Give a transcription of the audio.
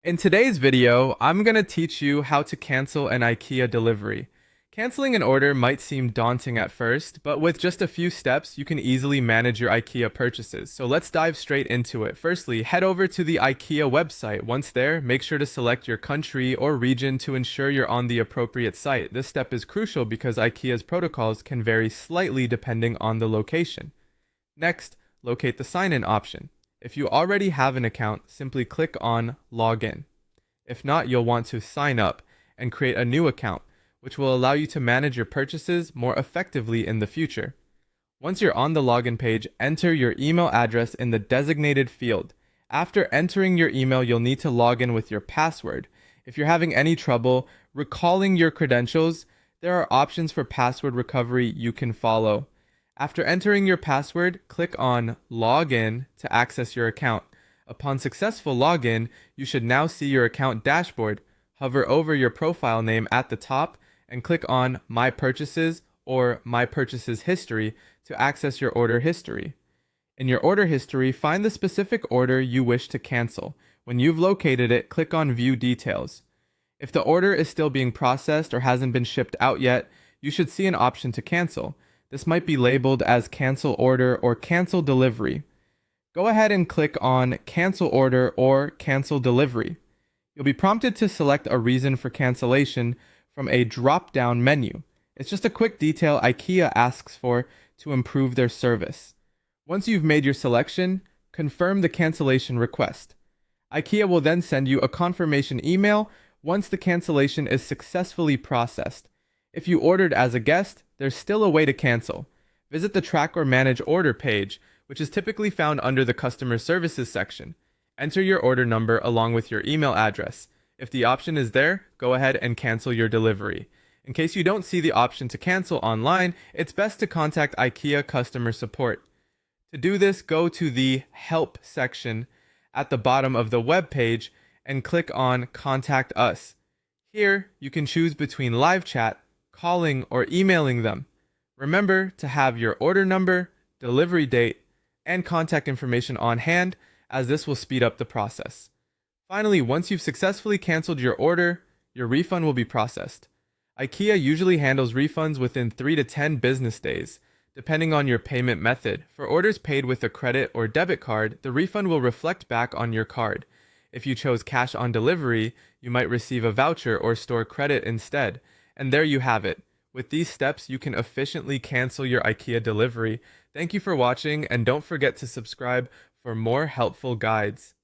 In today's video, I'm going to teach you how to cancel an IKEA delivery. Canceling an order might seem daunting at first, but with just a few steps, you can easily manage your IKEA purchases. So let's dive straight into it. Firstly, head over to the IKEA website. Once there, make sure to select your country or region to ensure you're on the appropriate site. This step is crucial because IKEA's protocols can vary slightly depending on the location. Next, locate the sign-in option. If you already have an account, simply click on Login. If not, you'll want to sign up and create a new account, which will allow you to manage your purchases more effectively in the future. Once you're on the login page, enter your email address in the designated field. After entering your email, you'll need to log in with your password. If you're having any trouble recalling your credentials, there are options for password recovery you can follow. After entering your password, click on Login to access your account. Upon successful login, you should now see your account dashboard. Hover over your profile name at the top and click on My Purchases or My Purchases History to access your order history. In your order history, find the specific order you wish to cancel. When you've located it, click on View Details. If the order is still being processed or hasn't been shipped out yet, you should see an option to cancel. This might be labeled as Cancel Order or Cancel Delivery. Go ahead and click on Cancel Order or Cancel Delivery. You'll be prompted to select a reason for cancellation from a drop-down menu. It's just a quick detail IKEA asks for to improve their service. Once you've made your selection, confirm the cancellation request. IKEA will then send you a confirmation email once the cancellation is successfully processed. If you ordered as a guest, there's still a way to cancel. Visit the Track or Manage Order page, which is typically found under the Customer Services section. Enter your order number along with your email address. If the option is there, go ahead and cancel your delivery. In case you don't see the option to cancel online, it's best to contact IKEA customer support. To do this, go to the Help section at the bottom of the web page and click on Contact Us. Here, you can choose between live chat, calling, or emailing them. Remember to have your order number, delivery date, and contact information on hand, as this will speed up the process. Finally, once you've successfully canceled your order, your refund will be processed. IKEA usually handles refunds within 3 to 10 business days, depending on your payment method. For orders paid with a credit or debit card, the refund will reflect back on your card. If you chose cash on delivery, you might receive a voucher or store credit instead. And there you have it. With these steps, you can efficiently cancel your IKEA delivery. Thank you for watching, and don't forget to subscribe for more helpful guides.